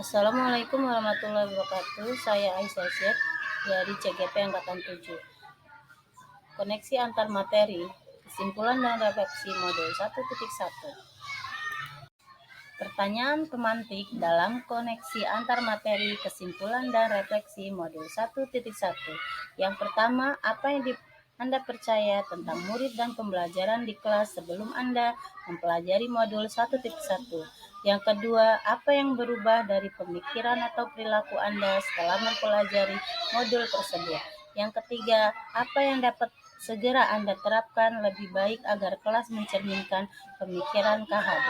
Assalamualaikum warahmatullahi wabarakatuh. Saya Aisyah Syed dari CGP Angkatan 7. Koneksi antar materi, kesimpulan dan refleksi modul 1.1. Pertanyaan pemantik dalam koneksi antar materi, kesimpulan dan refleksi modul 1.1. Yang pertama, apa yang Anda percaya tentang murid dan pembelajaran di kelas sebelum Anda mempelajari modul 1.1. Yang kedua, apa yang berubah dari pemikiran atau perilaku Anda setelah mempelajari modul tersebut. Yang ketiga, apa yang dapat segera Anda terapkan lebih baik agar kelas mencerminkan pemikiran KHD.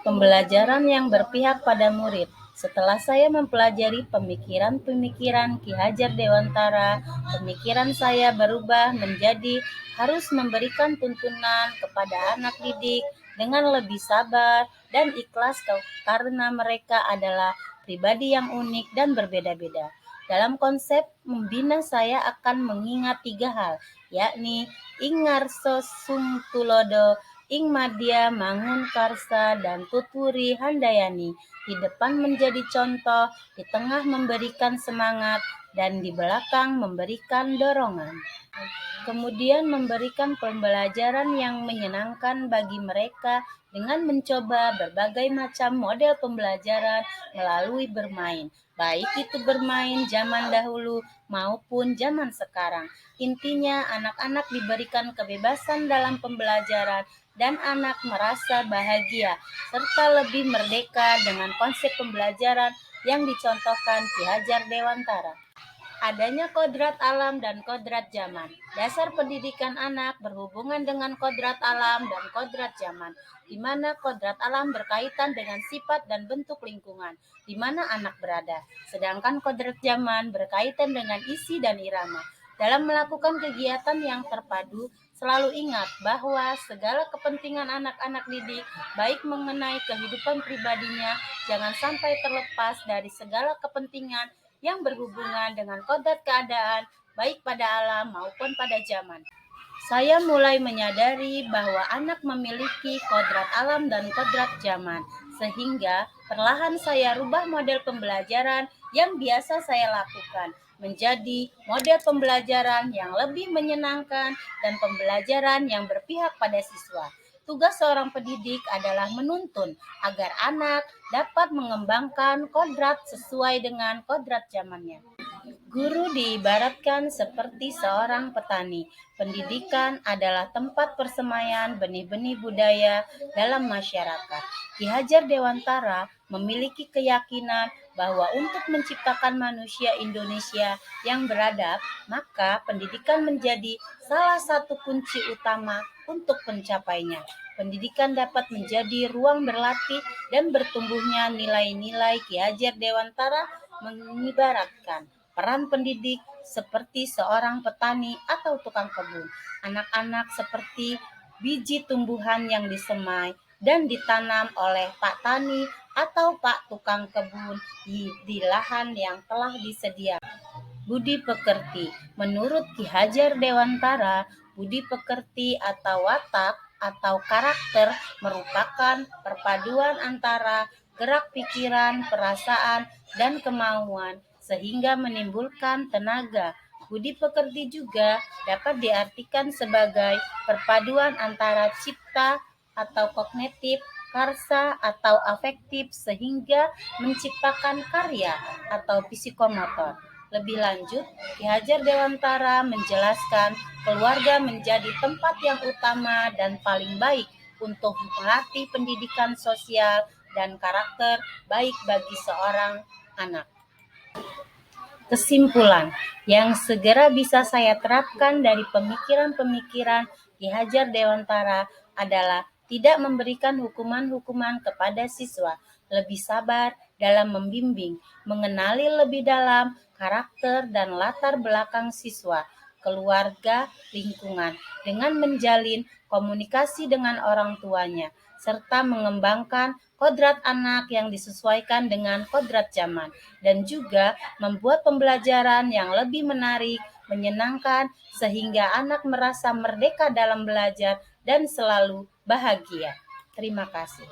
Pembelajaran yang berpihak pada murid. Setelah saya mempelajari pemikiran-pemikiran Ki Hajar Dewantara, pemikiran saya berubah menjadi harus memberikan tuntunan kepada anak didik dengan lebih sabar dan ikhlas karena mereka adalah pribadi yang unik dan berbeda-beda. Dalam konsep membina saya akan mengingat 3 hal, yakni Ingarso Sung Tulodo, Ing Madya Mangun Karsa dan Tutwuri Handayani. Di depan menjadi contoh, di tengah memberikan semangat, dan di belakang memberikan dorongan. Kemudian memberikan pembelajaran yang menyenangkan bagi mereka dengan mencoba berbagai macam model pembelajaran melalui bermain, baik itu bermain zaman dahulu maupun zaman sekarang. Intinya, anak-anak diberikan kebebasan dalam pembelajaran dan anak merasa bahagia serta lebih merdeka dengan konsep pembelajaran yang dicontohkan Ki Hajar Dewantara. Adanya kodrat alam dan kodrat zaman. Dasar pendidikan anak berhubungan dengan kodrat alam dan kodrat zaman, di mana kodrat alam berkaitan dengan sifat dan bentuk lingkungan di mana anak berada, sedangkan kodrat zaman berkaitan dengan isi dan irama. Dalam melakukan kegiatan yang terpadu, selalu ingat bahwa segala kepentingan anak-anak didik, baik mengenai kehidupan pribadinya, jangan sampai terlepas dari segala kepentingan yang berhubungan dengan kodrat keadaan, baik pada alam maupun pada zaman. Saya mulai menyadari bahwa anak memiliki kodrat alam dan kodrat zaman, sehingga perlahan saya rubah model pembelajaran yang biasa saya lakukan menjadi model pembelajaran yang lebih menyenangkan dan pembelajaran yang berpihak pada siswa. Tugas seorang pendidik adalah menuntun agar anak dapat mengembangkan kodrat sesuai dengan kodrat zamannya. Guru diibaratkan seperti seorang petani. Pendidikan adalah tempat persemaian benih-benih budaya dalam masyarakat. Ki Hajar Dewantara memiliki keyakinan bahwa untuk menciptakan manusia Indonesia yang beradab, maka pendidikan menjadi salah satu kunci utama untuk pencapainya. Pendidikan dapat menjadi ruang berlatih dan bertumbuhnya nilai-nilai. Ki Hajar Dewantara mengibaratkan peran pendidik seperti seorang petani atau tukang kebun. Anak-anak seperti biji tumbuhan yang disemai dan ditanam oleh Pak Tani atau Pak Tukang Kebun di lahan yang telah disediakan. Budi pekerti. Menurut Ki Hajar Dewantara, budi pekerti atau watak atau karakter merupakan perpaduan antara gerak pikiran, perasaan, dan kemauan sehingga menimbulkan tenaga. Budi pekerti juga dapat diartikan sebagai perpaduan antara cipta atau kognitif, karsa atau afektif sehingga menciptakan karya atau psikomotor. Lebih lanjut, Ki Hajar Dewantara menjelaskan keluarga menjadi tempat yang utama dan paling baik untuk melatih pendidikan sosial dan karakter baik bagi seorang anak. Kesimpulan yang segera bisa saya terapkan dari pemikiran-pemikiran Ki Hajar Dewantara adalah tidak memberikan hukuman-hukuman kepada siswa, lebih sabar dalam membimbing, mengenali lebih dalam karakter dan latar belakang siswa, keluarga, lingkungan, dengan menjalin komunikasi dengan orang tuanya, serta mengembangkan kodrat anak yang disesuaikan dengan kodrat zaman, dan juga membuat pembelajaran yang lebih menarik, menyenangkan, sehingga anak merasa merdeka dalam belajar dan selalu bahagia. Terima kasih.